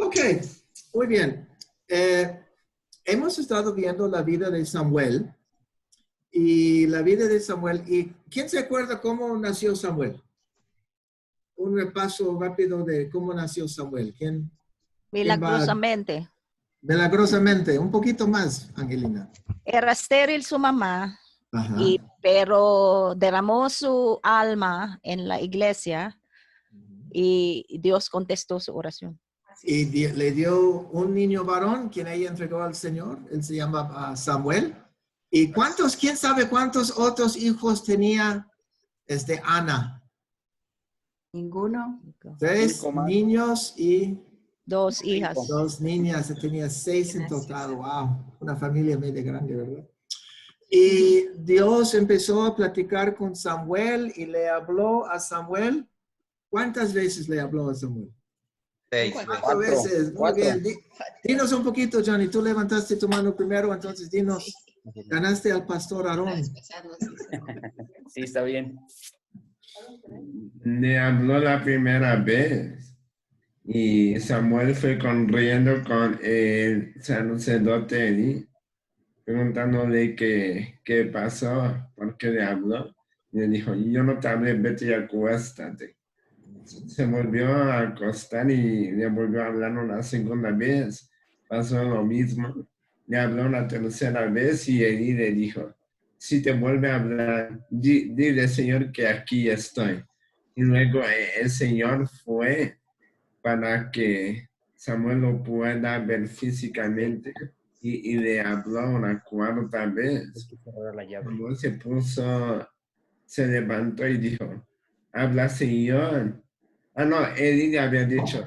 Ok, muy bien. Hemos estado viendo la vida de Samuel y la vida de Samuel. ¿Y quién se acuerda cómo nació Samuel? Un repaso rápido de cómo nació Samuel. ¿Quién va? Milagrosamente. Milagrosamente. Un poquito más, Angelina. Era estéril su mamá, Ajá. pero derramó su alma en la iglesia y Dios contestó su oración. Y le dio un niño varón, quien ella entregó al Señor. Él se llama Samuel. ¿Y quién sabe cuántos otros hijos tenía Ana? Ninguno. 3 niños y 2 hijas. 2 niñas. Tenía 6 en total. Wow, una familia medio grande, ¿verdad? Y Dios empezó a platicar con Samuel y le habló a Samuel. ¿Cuántas veces le habló a Samuel? 4 veces. Muy bien. Dinos un poquito, Johnny. Tú levantaste tu mano primero, entonces dinos. Ganaste al pastor Aarón. Sí, está bien. Le habló la primera vez y Samuel fue corriendo con el sacerdote Eli, preguntándole qué pasó, por qué le habló. Y le dijo, yo no te hablé, vete y acuéstate. Se volvió a acostar y le volvió a hablar una segunda vez. Pasó lo mismo. Le habló una tercera vez y Eli le dijo, si te vuelve a hablar, dile, Señor, que aquí estoy. Y luego el Señor fue para que Samuel lo pueda ver físicamente y le habló una cuarta vez. Samuel se levantó y dijo, habla, Señor. No, Eli le había dicho,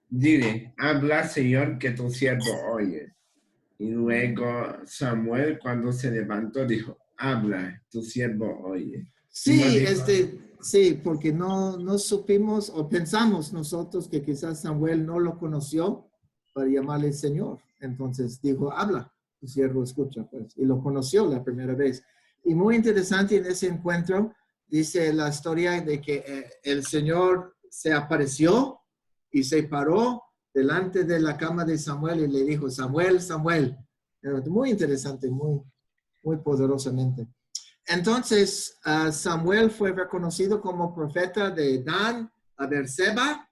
dile, habla, Señor, que tu siervo oye. Y luego Samuel, cuando se levantó, dijo, habla, tu siervo oye. Sí, sí, porque no supimos o pensamos nosotros que quizás Samuel no lo conoció para llamarle Señor. Entonces dijo, habla, tu siervo escucha, pues. Y lo conoció la primera vez. Y muy interesante en ese encuentro, dice la historia de que el Señor se apareció y se paró delante de la cama de Samuel y le dijo, Samuel, Samuel. Muy interesante, muy poderosamente. Entonces, Samuel fue reconocido como profeta de Dan a Beerseba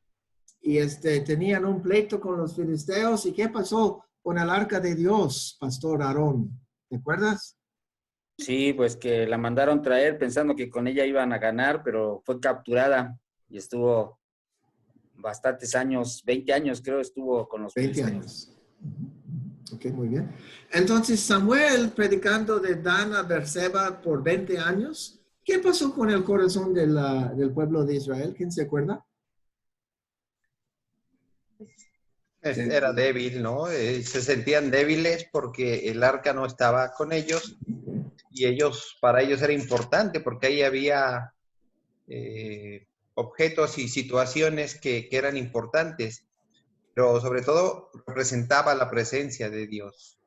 y tenían un pleito con los filisteos. ¿Y qué pasó con el arca de Dios, Pastor Aarón? ¿Te acuerdas? Sí, pues que la mandaron traer pensando que con ella iban a ganar, pero fue capturada y estuvo bastantes años, 20 años creo estuvo con los 20 filisteos. años. Ok, muy bien. Entonces, Samuel predicando de Dan a Beerseba por 20 años. ¿Qué pasó con el corazón del pueblo de Israel? ¿Quién se acuerda? Era débil, ¿no? Se sentían débiles porque el arca no estaba con ellos y para ellos era importante porque ahí había objetos y situaciones que eran importantes, pero sobre todo representaba la presencia de Dios.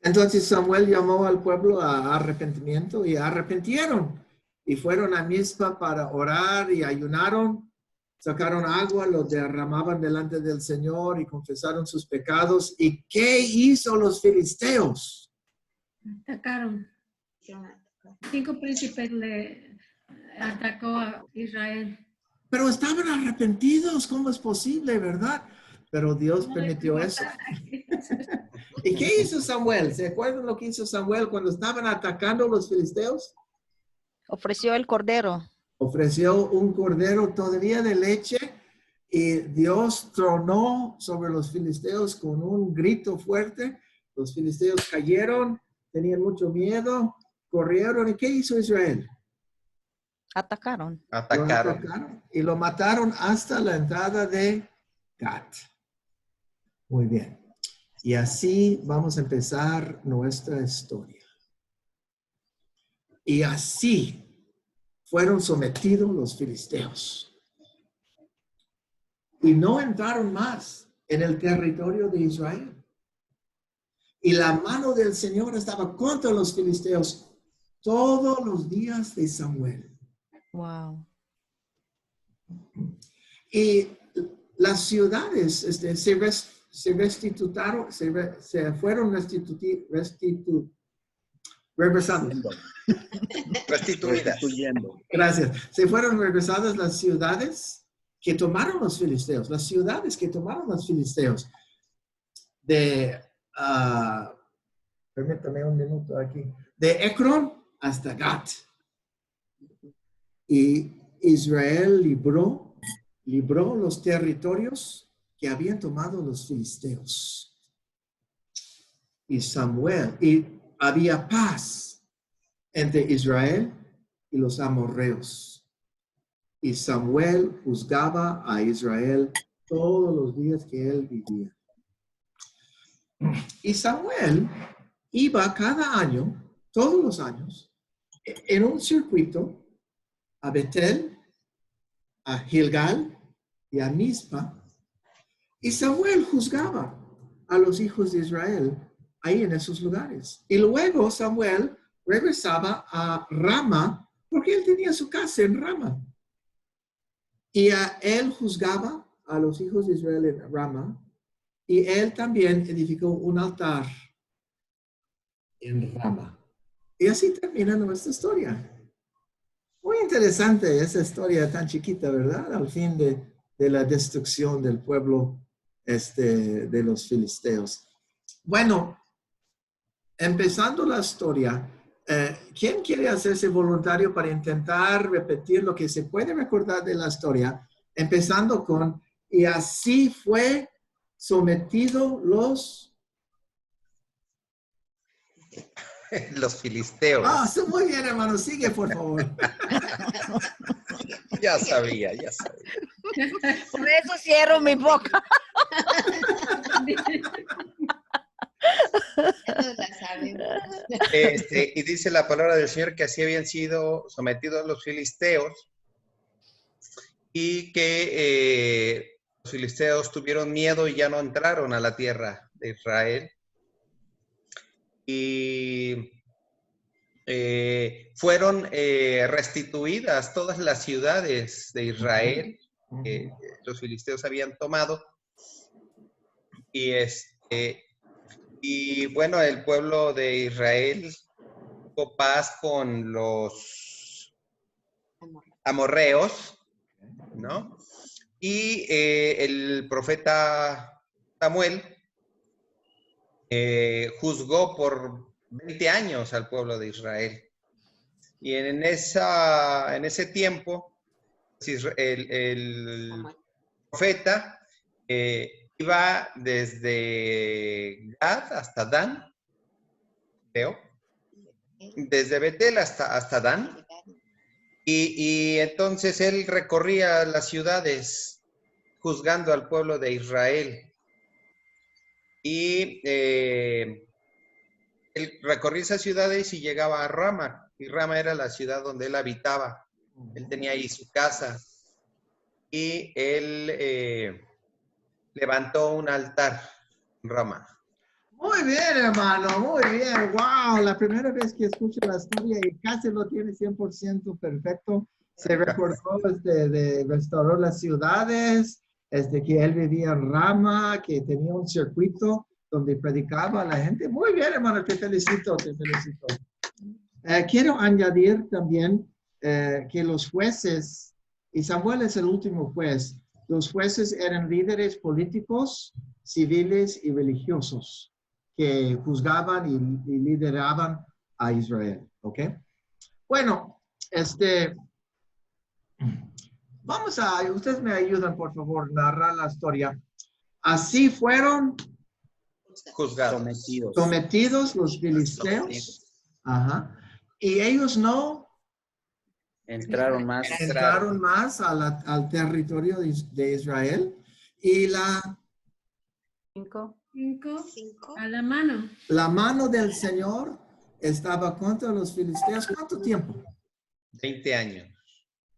Entonces Samuel llamó al pueblo a arrepentimiento y arrepintieron y fueron a Mizpa para orar y ayunaron, sacaron agua, lo derramaban delante del Señor y confesaron sus pecados. ¿Y qué hizo los filisteos? Atacaron. 5 príncipes le atacó a Israel. Pero estaban arrepentidos, ¿cómo es posible, verdad? Pero Dios permitió eso. ¿Y qué hizo Samuel? ¿Se acuerdan lo que hizo Samuel cuando estaban atacando los filisteos? Ofreció el cordero. Ofreció un cordero todavía de leche y Dios tronó sobre los filisteos con un grito fuerte. Los filisteos cayeron, tenían mucho miedo, corrieron. ¿Y qué hizo Israel? Atacaron. Lo atacaron y lo mataron hasta la entrada de Gat. Muy bien. Y así vamos a empezar nuestra historia. Y así fueron sometidos los filisteos. Y no entraron más en el territorio de Israel. Y la mano del Señor estaba contra los filisteos todos los días de Samuel. Wow. Y las ciudades se fueron regresadas. Restituidas. Gracias. Se fueron regresadas las ciudades que tomaron los filisteos. Las ciudades que tomaron los filisteos. Permítame un minuto aquí. De Ecrón hasta Gat. Y Israel libró los territorios que habían tomado los filisteos. Y había paz entre Israel y los amorreos. Y Samuel juzgaba a Israel todos los días que él vivía. Y Samuel iba cada año, todos los años, en un circuito a Betel, a Gilgal y a Mizpa. Y Samuel juzgaba a los hijos de Israel ahí en esos lugares. Y luego Samuel regresaba a Rama, porque él tenía su casa en Rama. Y él juzgaba a los hijos de Israel en Rama. Y él también edificó un altar en Rama. Y así termina nuestra historia. Muy interesante esa historia tan chiquita, ¿verdad? Al fin de la destrucción del pueblo de los filisteos. Bueno, empezando la historia, ¿quién quiere hacerse voluntario para intentar repetir lo que se puede recordar de la historia? Empezando con, y así fue sometido los filisteos. Está muy bien, hermano. Sigue, por favor. Ya sabía. Por eso cierro mi boca. Y dice la palabra del Señor que así habían sido sometidos los filisteos y que los filisteos tuvieron miedo y ya no entraron a la tierra de Israel. Y fueron restituidas todas las ciudades de Israel que los filisteos habían tomado. Y bueno, el pueblo de Israel tuvo paz con los amorreos, ¿no? Y el profeta Samuel juzgó por 20 años al pueblo de Israel. Y en ese tiempo, el profeta iba desde Gad hasta Dan, creo, desde Betel hasta Dan, y entonces él recorría las ciudades juzgando al pueblo de Israel. Y él recorría esas ciudades y llegaba a Rama, y Rama era la ciudad donde él habitaba. Él tenía ahí su casa, y él levantó un altar en Rama. Muy bien, hermano, muy bien. Wow, la primera vez que escucho la historia y casi lo tiene 100% perfecto. Se recordó restauró las ciudades, que él vivía en Rama, que tenía un circuito donde predicaba a la gente. Muy bien, hermano, te felicito, te felicito. Quiero añadir también que los jueces, y Samuel es el último juez, los jueces eran líderes políticos, civiles y religiosos que juzgaban y lideraban a Israel, ¿ok? Bueno, ustedes me ayudan, por favor, narrar la historia. Así fueron Juzgados. sometidos los filisteos. Ajá. Y ellos no entraron más al territorio de Israel. Y Cinco. A la mano. la mano del Señor estaba contra los filisteos. ¿Cuánto tiempo? 20 años.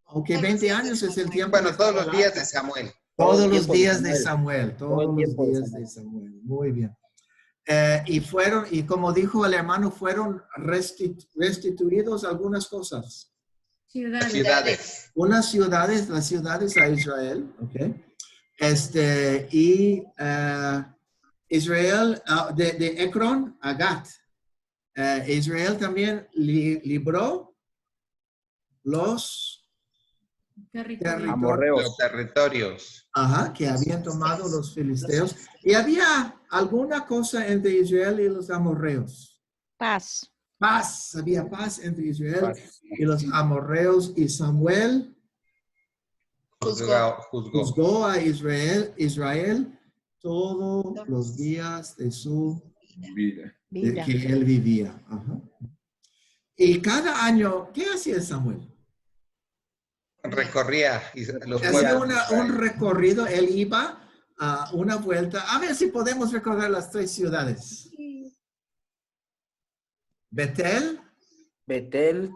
Ok, 20 años es el tiempo. Bueno, todos los días de Samuel. Todos los días de Samuel. Todos los días de Samuel. Muy bien. Y como dijo el hermano, fueron restituidos algunas cosas. Ciudades. Ciudades. Unas ciudades, las ciudades a Israel, ¿ok? Israel, de Ecrón a Gat. Israel también libró los Territorio. Amorreos. Los territorios. que habían tomado los filisteos. Y había alguna cosa entre Israel y los amorreos. Paz. Paz, había paz entre Israel Paz. y los amorreos. Y Samuel Juzgó. juzgó a Israel todos los días de su Vida. Vida. que él vivía. Ajá. Y cada año, ¿qué hacía Samuel? Recorría los Hacía pueblos. un recorrido, él iba a una vuelta. A ver si podemos recorrer las 3 ciudades. Betel, Betel,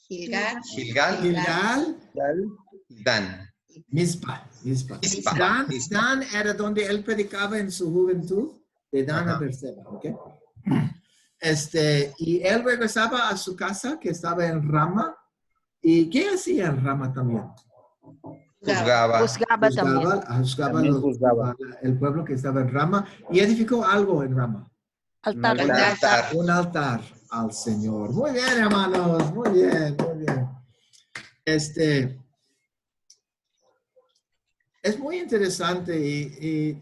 Gilgal, Gilgal, Dan. Mizpa. Mizpa. Dan era donde él predicaba en su juventud, de Dan a Ajá. Berseba, ¿ok? Y él regresaba a su casa, que estaba en Rama. ¿Y qué hacía en Rama también? Juzgaba. Juzgaba también. Juzgaba También juzgaba. el pueblo que estaba en Rama y edificó algo en Rama. Altar. Un altar. Un altar al Señor. Muy bien, hermanos. Muy bien, muy bien. Es muy interesante y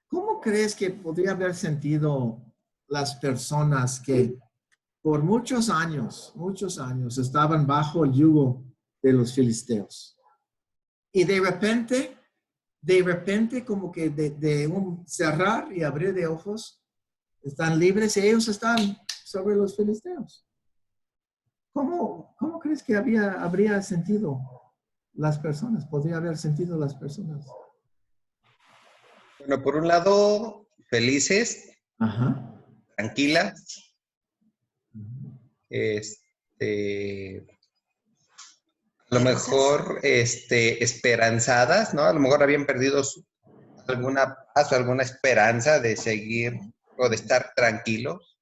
¿cómo crees que podría haber sentido las personas que por muchos años estaban bajo el yugo de los filisteos? Y de repente como que de un cerrar y abrir de ojos, están libres y ellos están sobre los filisteos. ¿Cómo crees que habría sentido las personas? ¿Podría haber sentido las personas? Bueno, por un lado, felices, Ajá. tranquilas, a lo mejor esperanzadas, ¿no? A lo mejor habían perdido alguna paz o alguna esperanza de seguir o de estar tranquilos.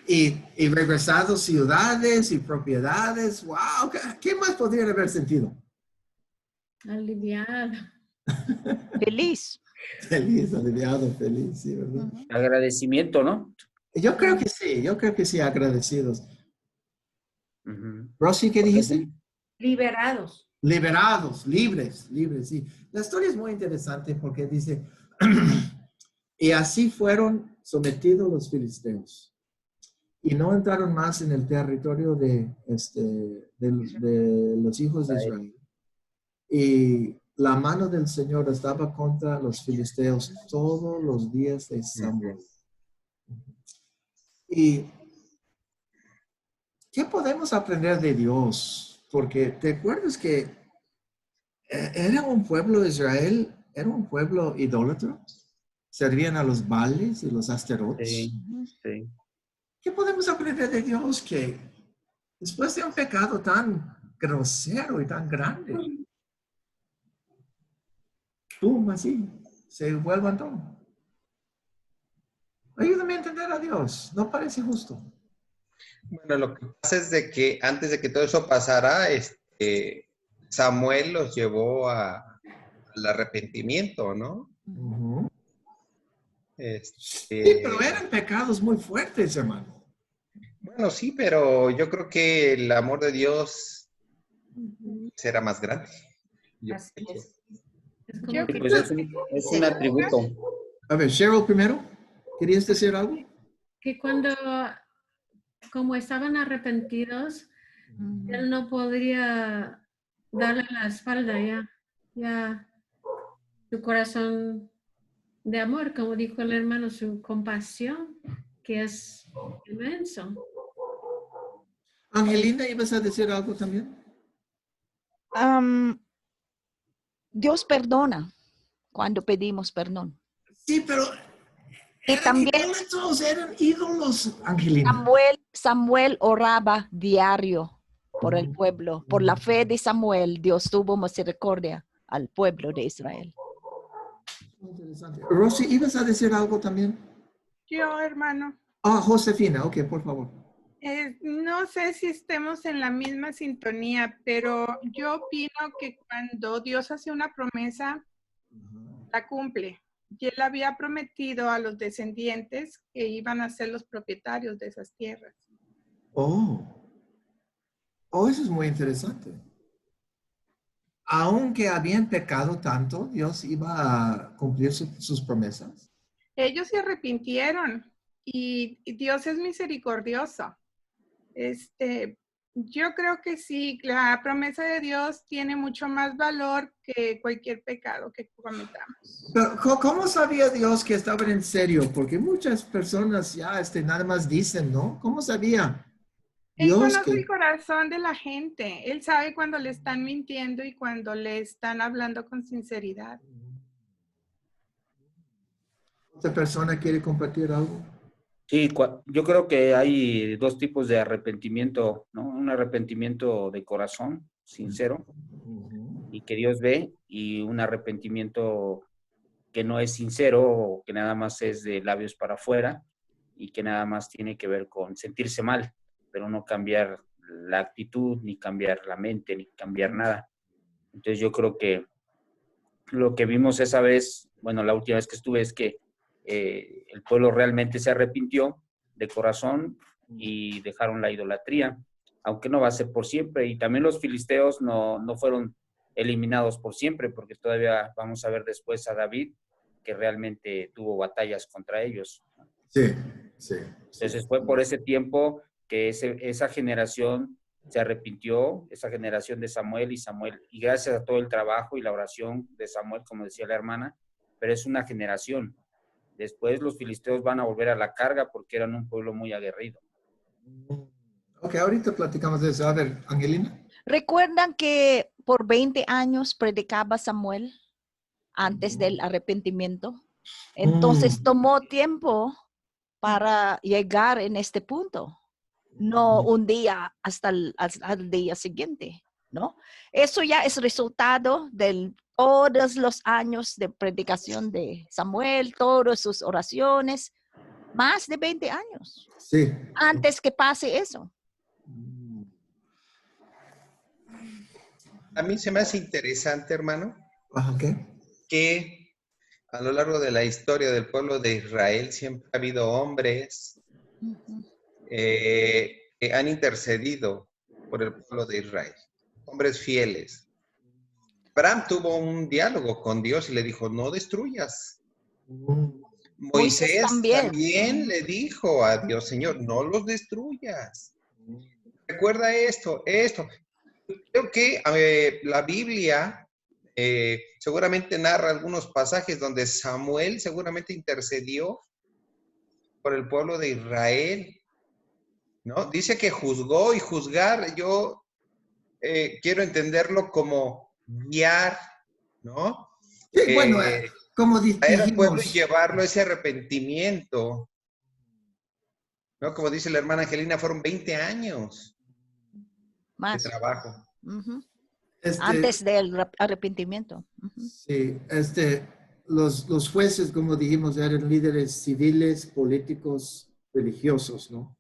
Y regresados ciudades y propiedades. ¡Wow! ¿Qué más podrían haber sentido? Aliviado. Feliz. Feliz, aliviado, feliz, sí, ¿verdad? agradecimiento, ¿no? Yo creo que sí, agradecidos. Rosy, ¿qué dijiste? Liberados. Liberados, libres, sí. La historia es muy interesante porque dice, y así fueron sometidos los filisteos y no entraron más en el territorio de los hijos de Israel. Y la mano del Señor estaba contra los filisteos todos los días de Samuel. ¿Y qué podemos aprender de Dios? Porque te acuerdas que era un pueblo de Israel, era un pueblo idólatra. Servían a los Baales y los Asterotes. Sí. ¿Qué podemos aprender de Dios que después de un pecado tan grosero y tan grande, ¡pum! Así, se vuelvan todo? Ayúdame a entender a Dios. No parece justo. Bueno, lo que pasa es de que antes de que todo eso pasara, Samuel los llevó al arrepentimiento, ¿no? Ujú. Sí, pero eran pecados muy fuertes, hermano. Bueno, sí, pero yo creo que el amor de Dios será más grande. Así es. Es como Yo que Pues es un atributo. A ver, Cheryl primero. ¿Querías decir algo? que cuando, como estaban arrepentidos, él no podría darle la espalda ya su corazón de amor, como dijo el hermano, su compasión, que es inmenso. Angelina, ¿ibas a decir algo también? Dios perdona cuando pedimos perdón. Sí, pero Y también eran ídolos, Angelina. Samuel oraba diario por el pueblo. Por la fe de Samuel, Dios tuvo misericordia al pueblo de Israel. Interesante. Rosy, ¿ibas a decir algo también? yo, hermano. Josefina, ok, por favor. No sé si estemos en la misma sintonía, pero yo opino que cuando Dios hace una promesa, la cumple. Y él había prometido a los descendientes que iban a ser los propietarios de esas tierras. Oh, eso es muy interesante. Aunque habían pecado tanto, Dios iba a cumplir sus promesas. Ellos se arrepintieron y Dios es misericordioso. Yo creo que sí, la promesa de Dios tiene mucho más valor que cualquier pecado que cometamos. Pero, ¿cómo sabía Dios que estaban en serio? Porque muchas personas ya nada más dicen, ¿no? ¿Cómo sabía Él Dios conoce que... el corazón de la gente. Él sabe cuando le están mintiendo y cuando le están hablando con sinceridad. ¿Otra persona quiere compartir algo? Sí, yo creo que hay dos tipos de arrepentimiento, ¿no? Un arrepentimiento de corazón, sincero, y que Dios ve, y un arrepentimiento que no es sincero o que nada más es de labios para afuera y que nada más tiene que ver con sentirse mal, pero no cambiar la actitud, ni cambiar la mente, ni cambiar nada. Entonces yo creo que lo que vimos esa vez, bueno, la última vez que estuve, es que el pueblo realmente se arrepintió de corazón y dejaron la idolatría, aunque no va a ser por siempre. Y también los filisteos no fueron eliminados por siempre, porque todavía vamos a ver después a David, que realmente tuvo batallas contra ellos. Sí, sí. Entonces fue por ese tiempo que esa generación se arrepintió, esa generación de Samuel, y gracias a todo el trabajo y la oración de Samuel, como decía la hermana, pero es una generación. Después los filisteos van a volver a la carga porque eran un pueblo muy aguerrido. Ok, ahorita platicamos de eso. A ver, Angelina. ¿Recuerdan que por 20 años predicaba Samuel antes del arrepentimiento? Entonces tomó tiempo para llegar en este punto, no un día hasta el día siguiente, ¿no? Eso ya es resultado de todos los años de predicación de Samuel, todas sus oraciones, más de 20 años Sí. antes que pase eso. A mí se me hace interesante, hermano, Ok. que a lo largo de la historia del pueblo de Israel siempre ha habido hombres que han intercedido por el pueblo de Israel, hombres fieles. Abraham tuvo un diálogo con Dios y le dijo, no destruyas. Moisés también le dijo a Dios, Señor, no los destruyas. Recuerda esto. Creo que la Biblia seguramente narra algunos pasajes donde Samuel seguramente intercedió por el pueblo de Israel, ¿no? Dice que juzgó, y juzgar, yo quiero entenderlo como guiar, ¿no? Sí, bueno, como Traer al pueblo y dijimos, llevarlo a ese arrepentimiento, ¿no? Como dice la hermana Angelina, fueron 20 años de trabajo. Antes del arrepentimiento. Sí, los jueces, como dijimos, eran líderes civiles, políticos, religiosos, ¿no?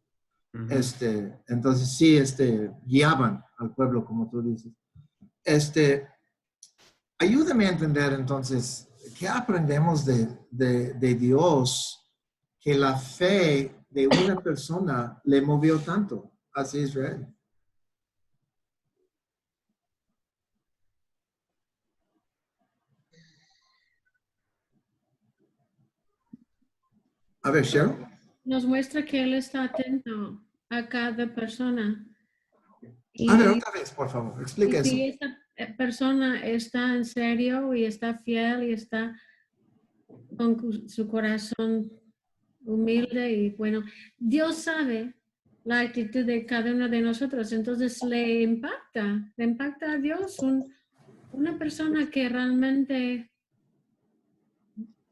Entonces sí, guiaban al pueblo, como tú dices. Ayúdame a entender entonces, ¿qué aprendemos de Dios que la fe de una persona le movió tanto hacia Israel? A ver, Cheryl. Nos muestra que Él está atento a cada persona. A ver, otra vez, por favor, explique eso. Si esta persona está en serio y está fiel y está con su corazón humilde y bueno, Dios sabe la actitud de cada uno de nosotros, entonces le impacta a Dios una persona que realmente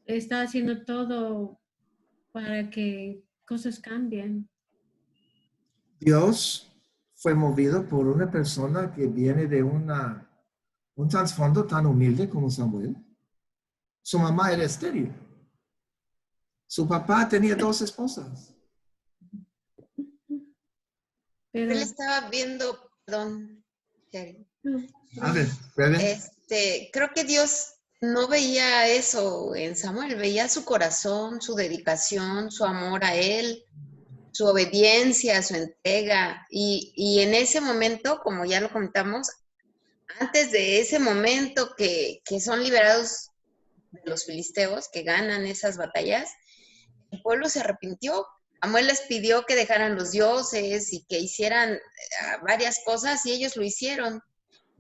está haciendo todo para que cosas cambien. Dios fue movido por una persona que viene de un trasfondo tan humilde como Samuel. Su mamá era estéril. Su papá tenía 2 esposas. Pero, Él estaba viendo, perdón, Sherry. A ver, bebé. Creo que Dios no veía eso en Samuel, veía su corazón, su dedicación, su amor a él, su obediencia, su entrega. Y en ese momento, como ya lo comentamos, antes de ese momento que son liberados de los filisteos, que ganan esas batallas, el pueblo se arrepintió. Samuel les pidió que dejaran los dioses y que hicieran varias cosas y ellos lo hicieron.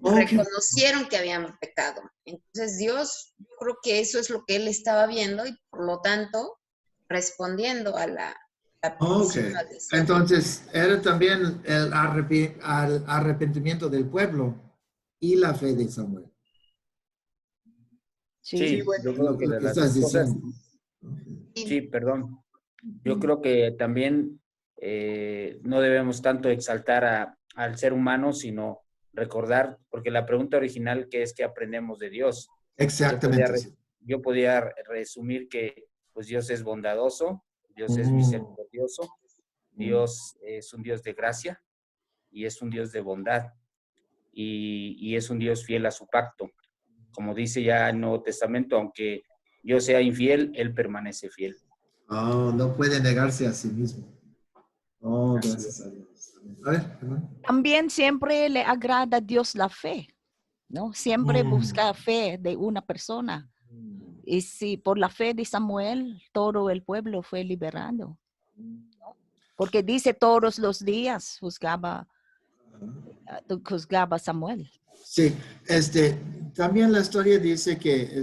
Okay. Reconocieron que habían pecado. Entonces Dios, yo creo que eso es lo que él estaba viendo y por lo tanto respondiendo a la petición. Ok, entonces era también el arrepentimiento del pueblo y la fe de Samuel. Sí, yo creo que Lo de que las estás dos cosas, diciendo. sí, perdón. Yo creo que también no debemos tanto exaltar al ser humano, sino recordar, porque la pregunta original que es que aprendemos de Dios. Exactamente. Yo podía resumir que pues Dios es bondadoso, Dios es misericordioso, Dios es un Dios de gracia y es un Dios de bondad y es un Dios fiel a su pacto. Como dice ya el Nuevo Testamento, aunque yo sea infiel, Él permanece fiel. Oh, no puede negarse a sí mismo. Oh, gracias a Dios. A ver, hermano. También siempre le agrada a Dios la fe, ¿no? Siempre busca fe de una persona. Y si por la fe de Samuel, todo el pueblo fue liberado. Porque dice todos los días juzgaba Samuel. Sí, también la historia dice que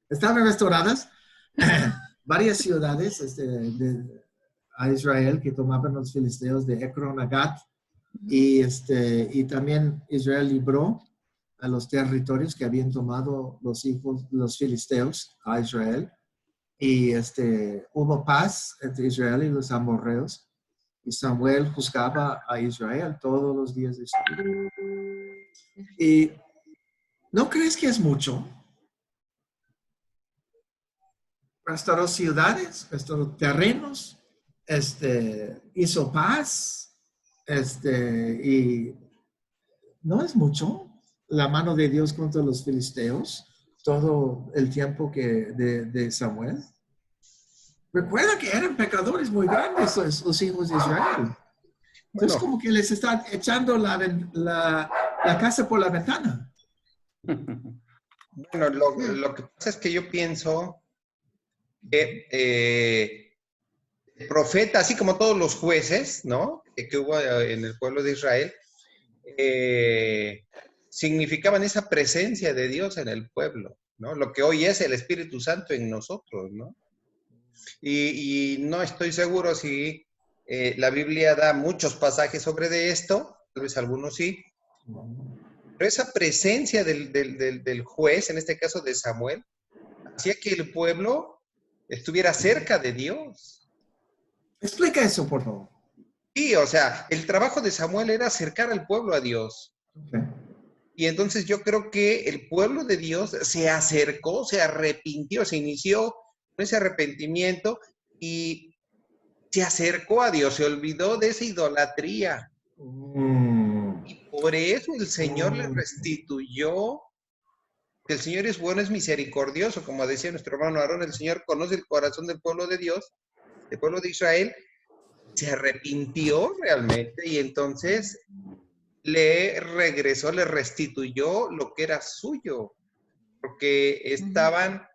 estaban restauradas varias ciudades a Israel que tomaban los filisteos de Ekron a Gat y también Israel libró a los territorios que habían tomado los filisteos a Israel y hubo paz entre Israel y los amorreos. Y Samuel juzgaba a Israel todos los días de su vida. ¿Y no crees que es mucho? Restauró ciudades, restauró terrenos, hizo paz, y no es mucho la mano de Dios contra los filisteos todo el tiempo de Samuel. Recuerda que eran pecadores muy grandes los hijos de Israel. Entonces, como que les están echando la casa por la ventana. Bueno, lo que pasa es que yo pienso que el profeta, así como todos los jueces, ¿no? Que hubo en el pueblo de Israel, significaban esa presencia de Dios en el pueblo, ¿no? Lo que hoy es el Espíritu Santo en nosotros, ¿no? Y no estoy seguro si la Biblia da muchos pasajes sobre de esto, tal vez algunos sí, pero esa presencia del juez, en este caso de Samuel, hacía que el pueblo estuviera cerca de Dios. Explica eso, por favor. Sí, o sea, el trabajo de Samuel era acercar al pueblo a Dios. Okay. Y entonces yo creo que el pueblo de Dios se acercó, se arrepintió, se inició con ese arrepentimiento y se acercó a Dios, se olvidó de esa idolatría. Y por eso el Señor le restituyó. El Señor es bueno, es misericordioso, como decía nuestro hermano Aarón, el Señor conoce el corazón del pueblo de Dios, del pueblo de Israel, se arrepintió realmente y entonces le regresó, le restituyó lo que era suyo, porque estaban,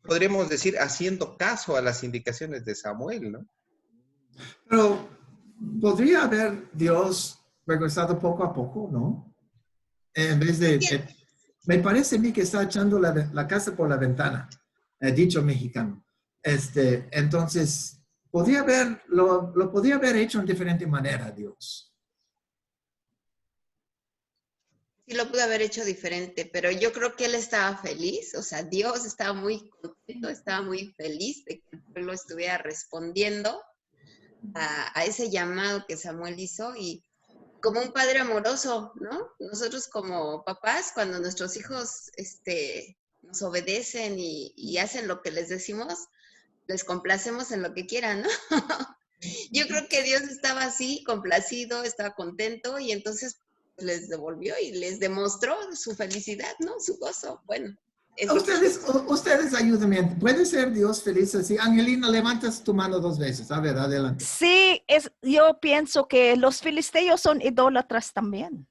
podríamos decir, haciendo caso a las indicaciones de Samuel, ¿no? Pero podría haber Dios regresado poco a poco, ¿no? En vez de... me parece a mí que está echando la casa por la ventana, dicho mexicano. Entonces, lo podría haber hecho en diferente manera Dios. Sí, lo pudo haber hecho diferente, pero yo creo que él estaba feliz, o sea, Dios estaba muy contento, estaba muy feliz de que el pueblo estuviera respondiendo a ese llamado que Samuel hizo y como un padre amoroso, ¿no? Nosotros como papás, cuando nuestros hijos nos obedecen y hacen lo que les decimos, les complacemos en lo que quieran, ¿no? Yo creo que Dios estaba así, complacido, estaba contento y entonces les devolvió y les demostró su felicidad, ¿no? Su gozo. Bueno, eso Ustedes ayúdenme. ¿Puede ser Dios feliz así? Angelina, levantas tu mano 2 veces. A ver, adelante. Sí, yo pienso que los filisteos son idólatras también.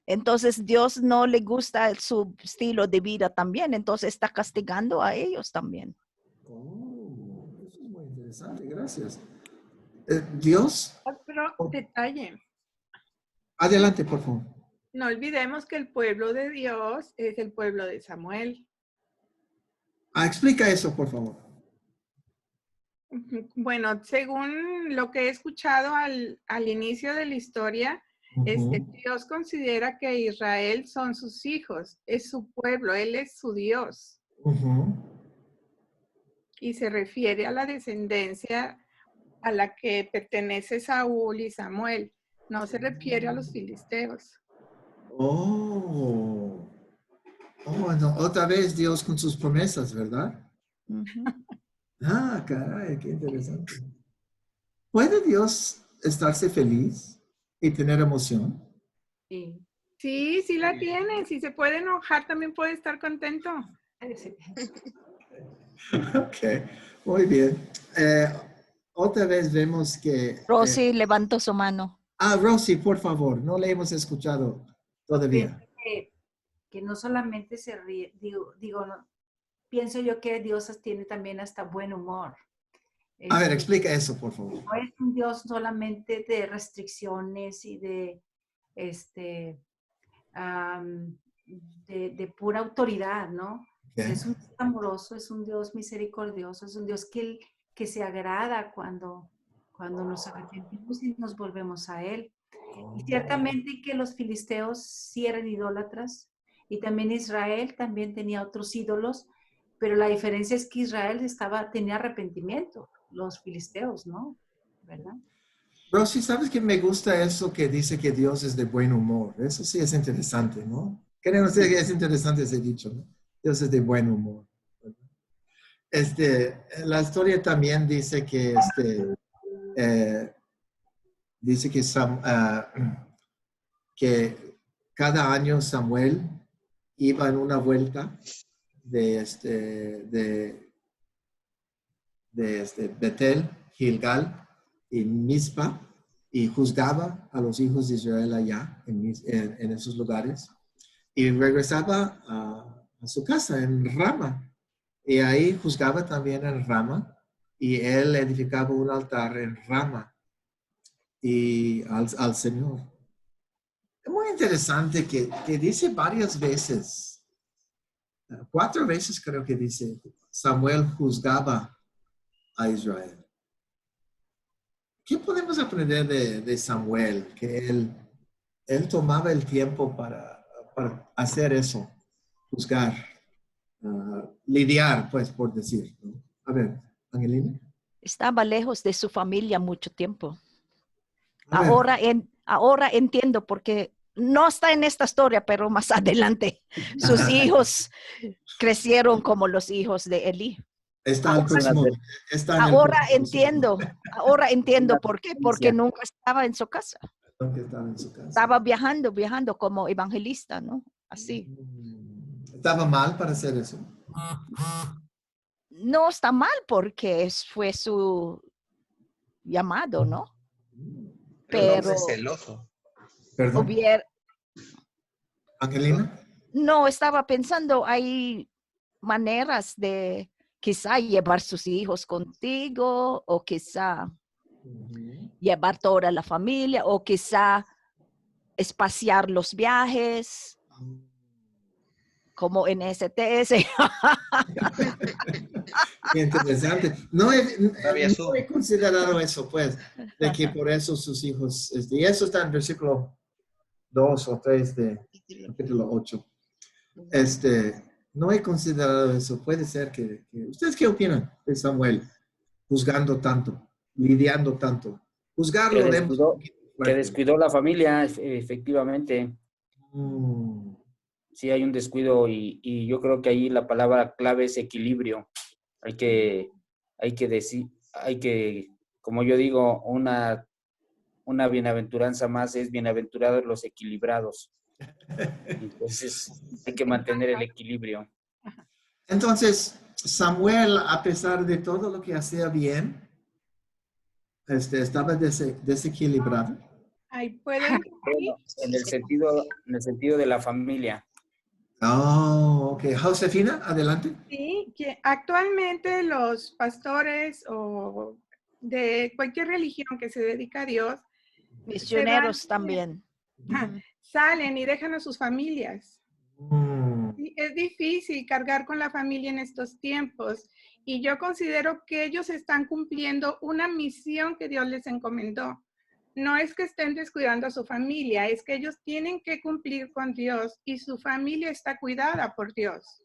Entonces Dios no le gusta su estilo de vida también, entonces está castigando a ellos también. Oh, eso es muy interesante, gracias. Dios, Otro detalle. adelante, por favor. No olvidemos que el pueblo de Dios es el pueblo de Samuel. Explica eso, por favor. Bueno, según lo que he escuchado al inicio de la historia, Dios considera que Israel son sus hijos, es su pueblo, Él es su Dios. Y se refiere a la descendencia a la que pertenece Saúl y Samuel. No se refiere a los filisteos. Oh, no, otra vez Dios con sus promesas, ¿verdad? Caray, qué interesante. ¿Puede Dios estarse feliz y tener emoción? Sí. Sí la tiene. Si se puede enojar, también puede estar contento. Ok, muy bien. Otra vez vemos que... Rosy levantó su mano. Rosy, por favor, no le hemos escuchado todavía. Que no solamente se ríe, no, pienso yo que Dios tiene también hasta buen humor. A ver, explica eso, por favor. No es un Dios solamente de restricciones y de pura autoridad, ¿no? Okay. Es un Dios amoroso, es un Dios misericordioso, es un Dios que se agrada cuando nos arrepentimos y nos volvemos a Él. Y ciertamente que los filisteos sí eran idólatras y también Israel también tenía otros ídolos, pero la diferencia es que Israel tenía arrepentimiento, los filisteos, ¿no? ¿Verdad? Rosy, ¿sabes que me gusta eso que dice que Dios es de buen humor? Eso sí es interesante, ¿no? Creo que es interesante ese dicho, ¿no? Dios es de buen humor. La historia también dice que que cada año Samuel iba en una vuelta de Betel, Gilgal y Mizpa, y juzgaba a los hijos de Israel allá, en esos lugares, y regresaba a su casa en Rama, y ahí juzgaba también en Rama, y él edificaba un altar en Rama y al Señor. Es muy interesante que dice varias veces, 4 veces creo que dice, Samuel juzgaba a Israel. ¿Qué podemos aprender de Samuel? Que él tomaba el tiempo para hacer eso, juzgar, lidiar, pues, por decir, ¿no? A ver, Angelina. Estaba lejos de su familia mucho tiempo. Ahora entiendo porque no está en esta historia, pero más adelante sus hijos crecieron como los hijos de Elí. Ahora entiendo por qué, porque nunca estaba en su casa. Estaba viajando como evangelista, ¿no? Así. ¿Estaba mal para hacer eso? No está mal porque fue su llamado, ¿no? Pero es celoso. ¿Perdón? ¿Angelina? No, estaba pensando, hay maneras de quizá llevar sus hijos contigo o quizá llevar toda la familia o quizá espaciar los viajes como en STS. Qué interesante. No he considerado eso, pues, de que por eso sus hijos, y eso está en versículo 2 o 3 de capítulo 8. No he considerado eso. Puede ser que ¿ustedes qué opinan de Samuel? Juzgando tanto, lidiando tanto. Juzgarlo que descuidó la familia, efectivamente. Sí, hay un descuido y yo creo que ahí la palabra clave es equilibrio. Hay que hay que decir, como yo digo, una bienaventuranza más es bienaventurados los equilibrados. Entonces, hay que mantener el equilibrio. Entonces, Samuel, a pesar de todo lo que hacía bien, estaba desequilibrado. Ahí pueden. Bueno, en el sentido de la familia. Oh, ok. Josefina, adelante. Sí, que actualmente los pastores o de cualquier religión que se dedica a Dios Misioneros se van, también. salen y dejan a sus familias. Mm. Sí, es difícil cargar con la familia en estos tiempos y yo considero que ellos están cumpliendo una misión que Dios les encomendó. No es que estén descuidando a su familia, es que ellos tienen que cumplir con Dios y su familia está cuidada por Dios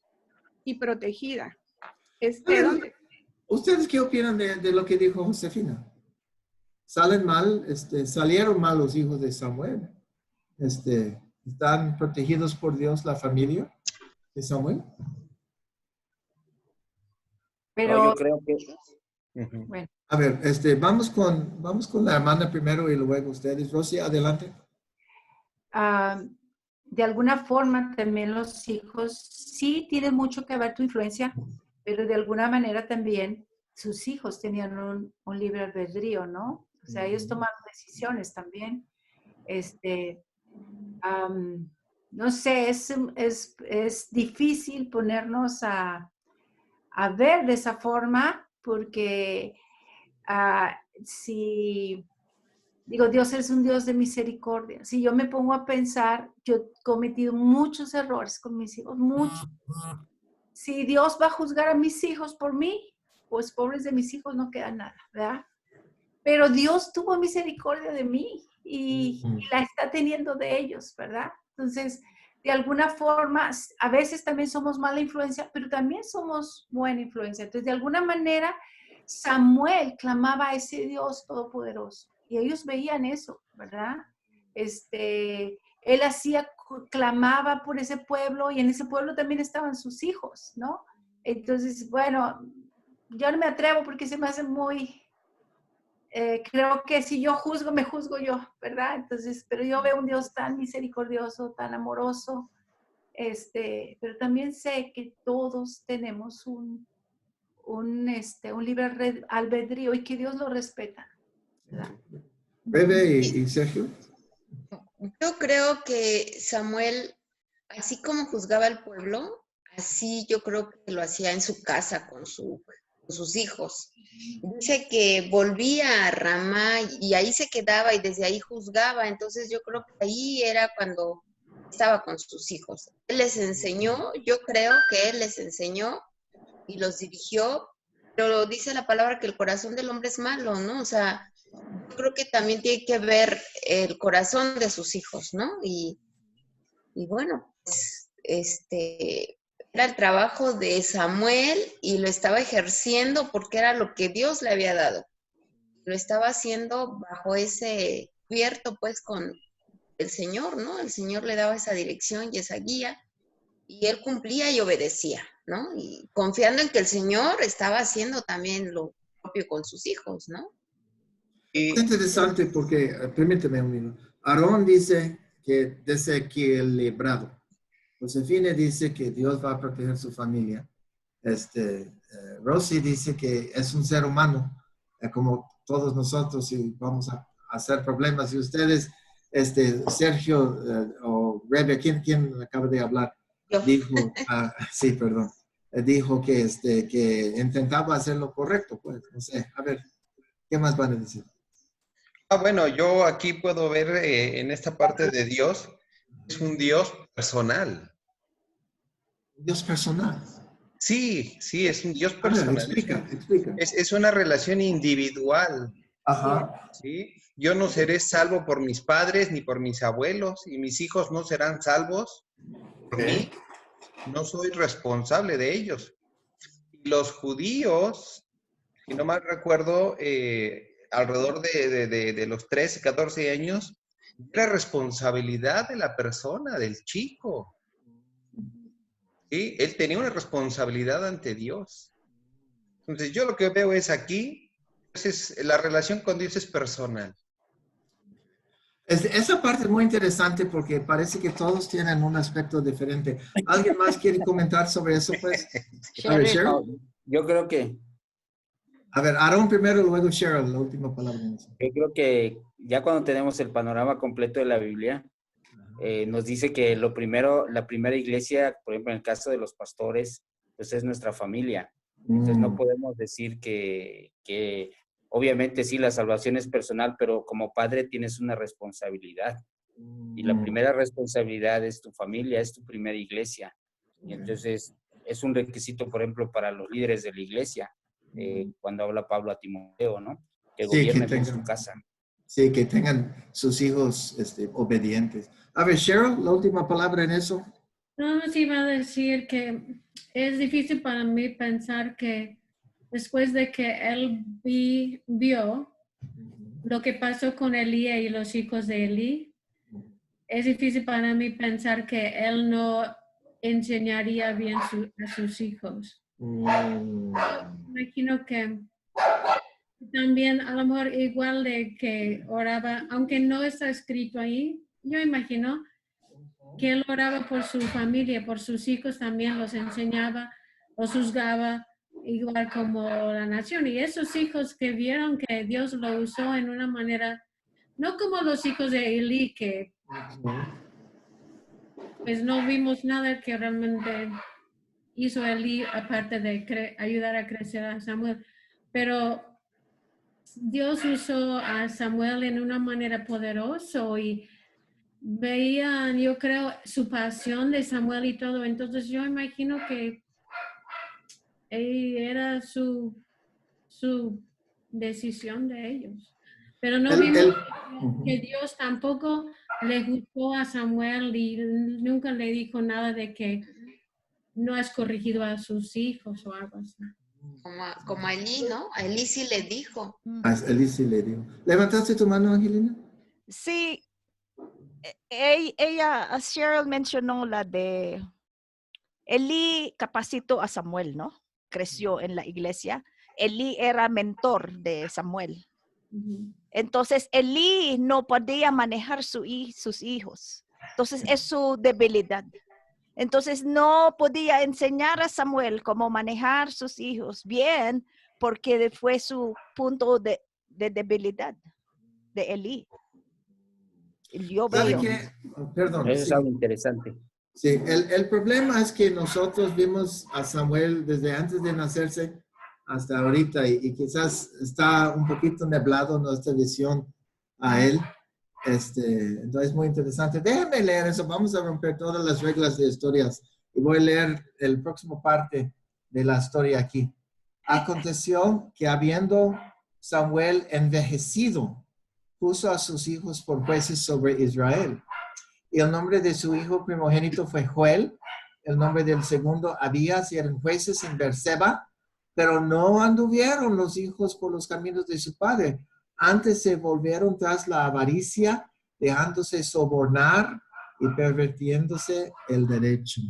y protegida. ¿Ustedes qué opinan de lo que dijo Josefina? Salieron mal los hijos de Samuel. ¿Están protegidos por Dios la familia de Samuel? Pero, No, yo creo que... bueno, A ver, vamos con la hermana primero y luego ustedes. Rosy, adelante. de alguna forma también los hijos sí tienen mucho que ver tu influencia, pero de alguna manera también sus hijos tenían un libre albedrío, ¿no? O sea, ellos tomaron decisiones también. No sé, es difícil ponernos a ver de esa forma porque si, digo, Dios es un Dios de misericordia. Si yo me pongo a pensar, yo he cometido muchos errores con mis hijos, muchos. Si Dios va a juzgar a mis hijos por mí, pues pobres de mis hijos no queda nada, ¿verdad? Pero Dios tuvo misericordia de mí y la está teniendo de ellos, ¿verdad? Entonces, de alguna forma, a veces también somos mala influencia, pero también somos buena influencia. Entonces, de alguna manera, Samuel clamaba a ese Dios todopoderoso y ellos veían eso, ¿verdad? Él clamaba por ese pueblo y en ese pueblo también estaban sus hijos, ¿no? Entonces, bueno, yo no me atrevo porque se me hace muy... creo que si yo juzgo, me juzgo yo, ¿verdad? Entonces, pero yo veo un Dios tan misericordioso, tan amoroso, pero también sé que todos tenemos un libre albedrío y que Dios lo respeta, ¿verdad? Bebe y Sergio. Yo creo que Samuel, así como juzgaba al pueblo, así yo creo que lo hacía en su casa con sus hijos. Dice que volvía a Ramá y ahí se quedaba y desde ahí juzgaba. Entonces yo creo que ahí era cuando estaba con sus hijos. Él les enseñó, yo creo que él les enseñó y los dirigió, pero dice la palabra que el corazón del hombre es malo, ¿no? O sea, yo creo que también tiene que ver el corazón de sus hijos, ¿no? Y bueno, pues, era el trabajo de Samuel y lo estaba ejerciendo porque era lo que Dios le había dado. Lo estaba haciendo bajo ese cubierto, pues, con el Señor, ¿no? El Señor le daba esa dirección y esa guía y él cumplía y obedecía, ¿no? Y confiando en que el Señor estaba haciendo también lo propio con sus hijos, ¿no? Es interesante porque, permíteme un minuto, Aarón dice que desequilibrado. Josefina dice que Dios va a proteger su familia. Rosy dice que es un ser humano, como todos nosotros, y vamos a hacer problemas. Y ustedes, Sergio o Rebe, ¿quién acaba de hablar? Dijo, sí, perdón, dijo que intentaba hacer lo correcto, pues, no sé, a ver, ¿qué más van a decir? Bueno, yo aquí puedo ver en esta parte de Dios, es un Dios personal. Dios personal. Sí, es un Dios personal. Explica. Es una relación individual. Ajá. ¿Sí? Yo no seré salvo por mis padres ni por mis abuelos y mis hijos no serán salvos por mí. No soy responsable de ellos. Los judíos, si no mal recuerdo, alrededor de los 13, 14 años, era responsabilidad de la persona, del chico. ¿Sí? Él tenía una responsabilidad ante Dios. Entonces, yo lo que veo es aquí, la relación con Dios es personal. Esa parte es muy interesante porque parece que todos tienen un aspecto diferente. ¿Alguien más quiere comentar sobre eso, pues? A ver, Cheryl. No, yo creo que A ver, Aaron primero, luego Cheryl, la última palabra. Yo creo que ya cuando tenemos el panorama completo de la Biblia, nos dice que la primera iglesia, por ejemplo, en el caso de los pastores, pues es nuestra familia. Entonces no podemos decir que obviamente sí, la salvación es personal, pero como padre tienes una responsabilidad. Y la primera responsabilidad es tu familia, es tu primera iglesia. Y entonces es un requisito, por ejemplo, para los líderes de la iglesia. Cuando habla Pablo a Timoteo, ¿no? Que gobiernen por su casa. Sí, que tengan sus hijos obedientes. A ver, Cheryl, la última palabra en eso. No, sí iba a decir que es difícil para mí pensar que después de que él vio lo que pasó con Elí y los hijos de Elí, es difícil para mí pensar que él no enseñaría bien a sus hijos. Imagino que también a lo mejor igual de que oraba, aunque no está escrito ahí, yo imagino que él oraba por su familia, por sus hijos también, los enseñaba, los juzgaba, igual como la nación. Y esos hijos que vieron que Dios lo usó en una manera, no como los hijos de Elí, que pues no vimos nada que realmente hizo Elí, aparte de ayudar a crecer a Samuel. Pero Dios usó a Samuel en una manera poderosa y veían, yo creo, su pasión de Samuel y todo. Entonces yo imagino que era su decisión de ellos. Pero no vimos que Dios tampoco le gustó a Samuel y nunca le dijo nada de que no has corregido a sus hijos o algo así. Como a Elí, ¿no? A Elí sí le dijo. A Elí sí le dijo. ¿Levantaste tu mano, Angelina? Sí. Cheryl mencionó la de Elí capacitó a Samuel, ¿no? Creció en la iglesia. Elí era mentor de Samuel. Entonces, Elí no podía manejar sus hijos. Entonces, es su debilidad. Entonces, no podía enseñar a Samuel cómo manejar sus hijos bien porque fue su punto de debilidad de Elí. Yo ¿Sabe veo. qué? Perdón. Eso es algo interesante. Sí, el problema es que nosotros vimos a Samuel desde antes de nacerse hasta ahorita y quizás está un poquito nublado nuestra visión a él. Entonces es muy interesante. Déjenme leer eso. Vamos a romper todas las reglas de historias y voy a leer el próximo parte de la historia aquí. Aconteció que habiendo Samuel envejecido, puso a sus hijos por jueces sobre Israel. Y el nombre de su hijo primogénito fue Joel. El nombre del segundo, Abías, y eran jueces en Berseba. Pero no anduvieron los hijos por los caminos de su padre. Antes se volvieron tras la avaricia, dejándose sobornar y pervirtiéndose el derecho.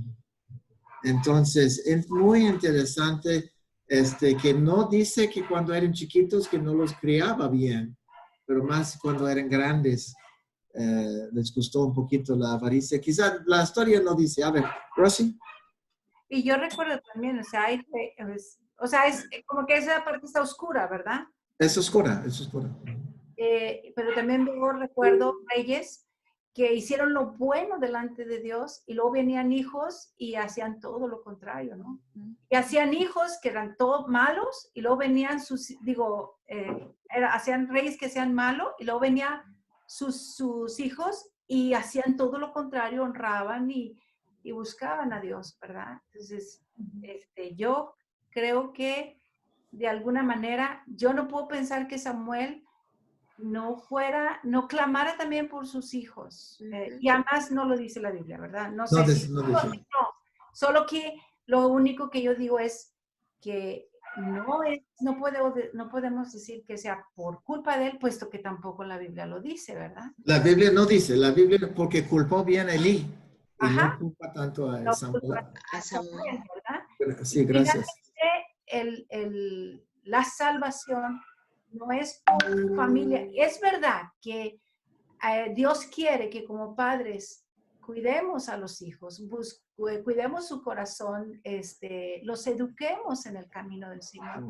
Entonces, es muy interesante que no dice que cuando eran chiquitos que no los criaba bien, pero más cuando eran grandes. Les gustó un poquito la avaricia. Quizás la historia no dice. A ver, Rosy. Y yo recuerdo también, o sea, es como que esa parte está oscura, ¿verdad? Es oscura, es oscura. Pero también recuerdo reyes que hicieron lo bueno delante de Dios y luego venían hijos y hacían todo lo contrario, ¿no? Y hacían hijos que eran todos malos y luego venían hacían reyes que hacían malo y luego venían sus hijos y hacían todo lo contrario, honraban y buscaban a Dios, ¿verdad? Entonces, yo creo que de alguna manera, yo no puedo pensar que Samuel no clamara también por sus hijos. Y además no lo dice la Biblia, ¿verdad? No sé si no, solo que lo único que yo digo es que no podemos decir que sea por culpa de él, puesto que tampoco la Biblia lo dice, ¿verdad? La Biblia no dice, la Biblia porque culpó bien a Elí. Y no culpa tanto a Samuel. ¿verdad? Sí, gracias. la salvación no es por familia. Es verdad que Dios quiere que como padres cuidemos a los hijos, cuidemos su corazón, los eduquemos en el camino del Señor.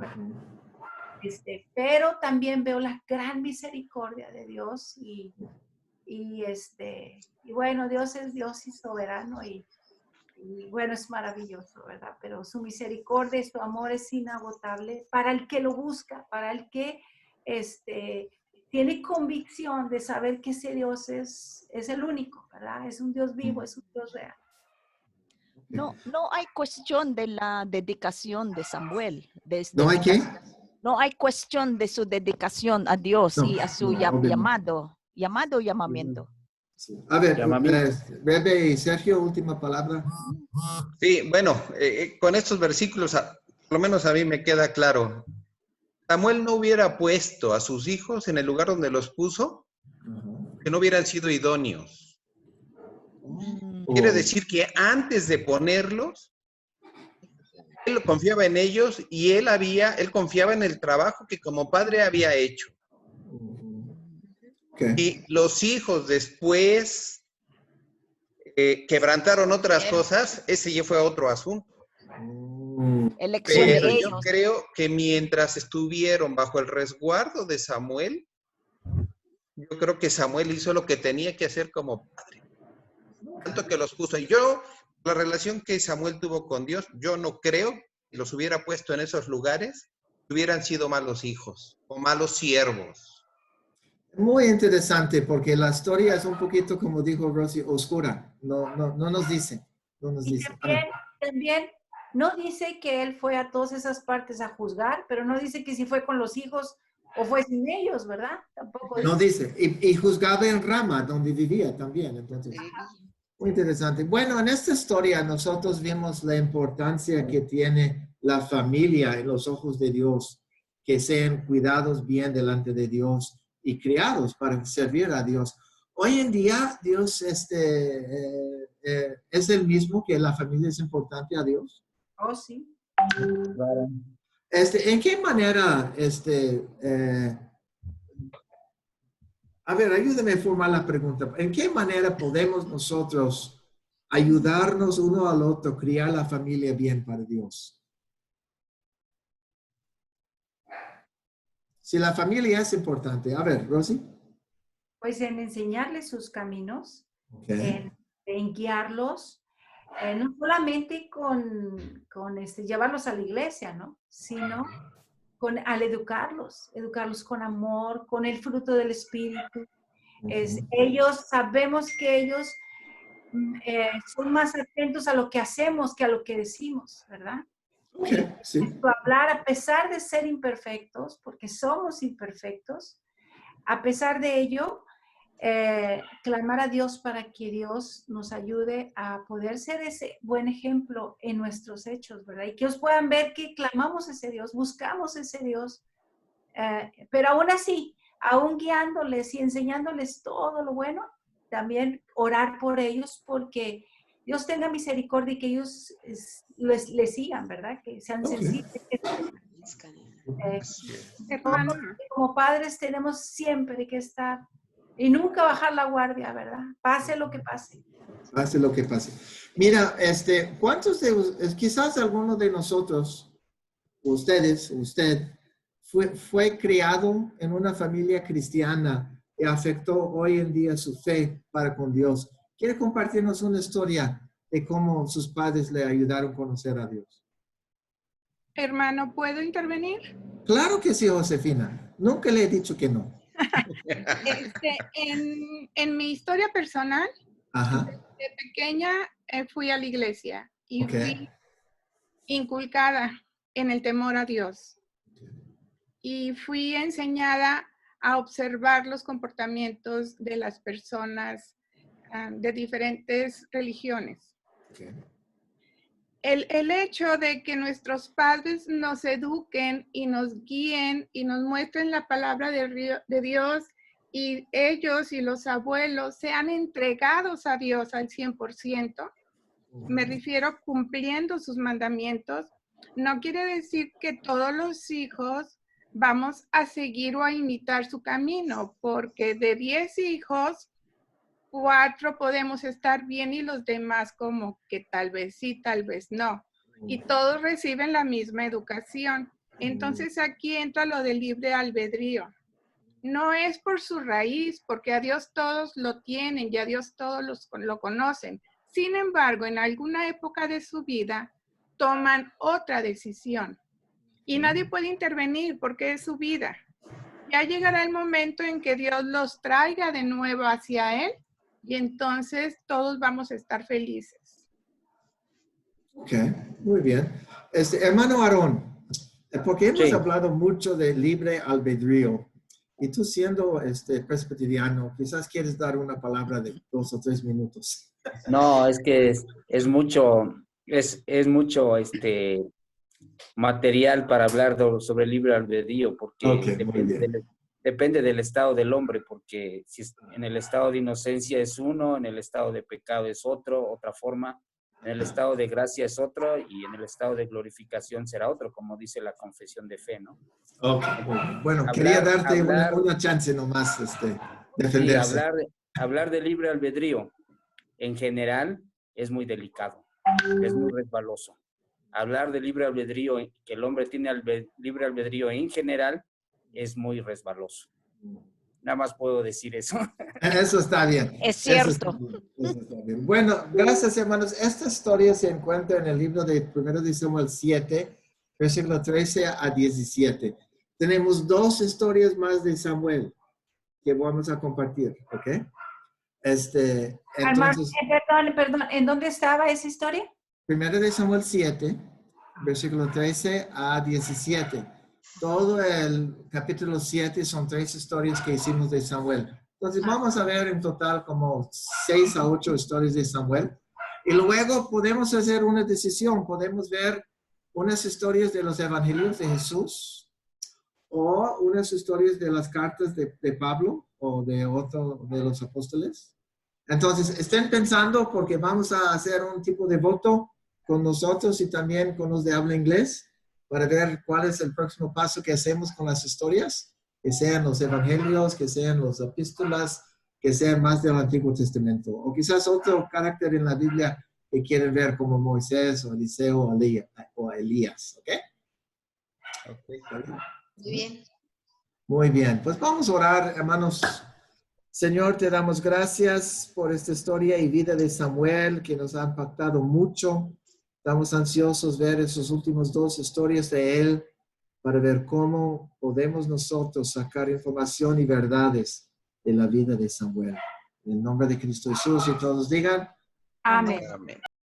Pero también veo la gran misericordia de Dios y bueno, Dios es Dios y soberano y bueno, es maravilloso, ¿verdad? Pero su misericordia y su amor es inagotable para el que lo busca, para el que tiene convicción de saber que ese Dios es el único, ¿verdad? Es un Dios vivo, es un Dios real. No hay cuestión de la dedicación de Samuel. ¿No hay qué? No hay cuestión de su dedicación a Dios y a su llamado o llamamiento. Sí. A ver, Bebe y Sergio, última palabra. Sí, bueno, con estos versículos, por lo menos a mí me queda claro. Samuel no hubiera puesto a sus hijos en el lugar donde los puso, que no hubieran sido idóneos. Quiere decir que antes de ponerlos, él confiaba en ellos y él confiaba en el trabajo que como padre había hecho. Okay. Y los hijos después quebrantaron otras cosas, ese ya fue otro asunto. Elección Pero de yo ellos. creo que mientras estuvieron bajo el resguardo de Samuel, yo creo que Samuel hizo lo que tenía que hacer como padre. Tanto que los puso. Y la relación que Samuel tuvo con Dios, yo no creo que los hubiera puesto en esos lugares, hubieran sido malos hijos o malos siervos. Muy interesante porque la historia es un poquito, como dijo Rosy, oscura. No nos dice. No nos Y dice. también no dice que él fue a todas esas partes a juzgar, pero no dice que si fue con los hijos o fue sin ellos, ¿verdad? Tampoco dice. No dice. Y juzgaba en Rama, donde vivía también. Entonces, muy interesante. Bueno, en esta historia nosotros vimos la importancia que tiene la familia en los ojos de Dios, que sean cuidados bien delante de Dios y criados para servir a Dios. Hoy en día, Dios es el mismo, que la familia es importante a Dios. Oh, sí. ¿En qué manera, a ver, ayúdame a formar la pregunta. ¿En qué manera podemos nosotros ayudarnos uno al otro, criar la familia bien para Dios? Si la familia es importante. A ver, Rosy. Pues en enseñarles sus caminos, Okay. en guiarlos, no solamente con llevarlos a la iglesia, ¿no? Sino al educarlos con amor, con el fruto del Espíritu. Sabemos que ellos son más atentos a lo que hacemos que a lo que decimos, ¿verdad? Okay, sí. Hablar a pesar de ser imperfectos, porque somos imperfectos, a pesar de ello, clamar a Dios para que Dios nos ayude a poder ser ese buen ejemplo en nuestros hechos, ¿verdad? Y que ellos puedan ver que clamamos a ese Dios, buscamos a ese Dios, pero aún así, aún guiándoles y enseñándoles todo lo bueno, también orar por ellos porque Dios tenga misericordia y que ellos les sigan, ¿verdad? Que sean sensibles. Como padres tenemos siempre que estar y nunca bajar la guardia, ¿verdad? Pase lo que pase. Pase lo que pase. Mira, ¿cuántos de quizás alguno de nosotros, usted, fue criado en una familia cristiana y afectó hoy en día su fe para con Dios? ¿Quiere compartirnos una historia de cómo sus padres le ayudaron a conocer a Dios? Hermano, ¿puedo intervenir? Claro que sí, Josefina. Nunca le he dicho que no. En mi historia personal, Ajá. de pequeña fui a la iglesia y Okay. fui inculcada en el temor a Dios. Y fui enseñada a observar los comportamientos de las personas de diferentes religiones. Okay. El hecho de que nuestros padres nos eduquen y nos guíen y nos muestren la palabra de Dios y ellos y los abuelos sean entregados a Dios al 100%, me refiero cumpliendo sus mandamientos, no quiere decir que todos los hijos vamos a seguir o a imitar su camino, porque de 10 hijos, 4 podemos estar bien y los demás como que tal vez sí, tal vez no. Y todos reciben la misma educación. Entonces aquí entra lo del libre albedrío. No es por su raíz, porque a Dios todos lo tienen y a Dios todos lo conocen. Sin embargo, en alguna época de su vida, toman otra decisión. Y nadie puede intervenir porque es su vida. Ya llegará el momento en que Dios los traiga de nuevo hacia Él y entonces todos vamos a estar felices. Ok, muy bien. Hermano Aarón, porque hemos Sí. hablado mucho de libre albedrío, y tú siendo presbiteriano, quizás quieres dar una palabra de 2 o 3 minutos. No, es que es mucho, es mucho material para hablar sobre el libre albedrío, porque Ok, muy bien. depende del estado del hombre, porque si en el estado de inocencia es uno, en el estado de pecado es otra forma, en el estado de gracia es otro, y en el estado de glorificación será otro, como dice la confesión de fe, ¿no? Ok, muy bien. Bueno, quería darte una chance nomás Sí, defenderse. hablar de libre albedrío en general es muy delicado, es muy resbaloso. Hablar de libre albedrío, que el hombre tiene libre albedrío en general, es muy resbaloso. Nada más puedo decir eso. Eso está bien. Es cierto. Eso está bien. Bueno, gracias hermanos. Esta historia se encuentra en el libro de 1 de Samuel 7, versículo 13 a 17. Tenemos 2 historias más de Samuel que vamos a compartir, ¿ok? Armando, Entonces, perdón, ¿en dónde estaba esa historia? 1 de Samuel 7, versículo 13 a 17. Todo el capítulo 7 son 3 historias que hicimos de Samuel. Entonces vamos a ver en total como 6 a 8 historias de Samuel. Y luego podemos hacer una decisión. Podemos ver unas historias de los evangelios de Jesús o unas historias de las cartas de Pablo o de otro de los apóstoles. Entonces estén pensando porque vamos a hacer un tipo de voto con nosotros y también con los de habla inglés para ver cuál es el próximo paso que hacemos con las historias, que sean los evangelios, que sean las epístolas, que sean más del Antiguo Testamento, o quizás otro carácter en la Biblia que quieren ver como Moisés o Eliseo o Elías, ¿ok? Muy bien. Muy bien, pues vamos a orar, hermanos. Señor, te damos gracias por esta historia y vida de Samuel que nos ha impactado mucho. Estamos ansiosos ver esos últimos 2 historias de él para ver cómo podemos nosotros sacar información y verdades de la vida de Samuel. En el nombre de Cristo Jesús y todos digan. Amén. Amén.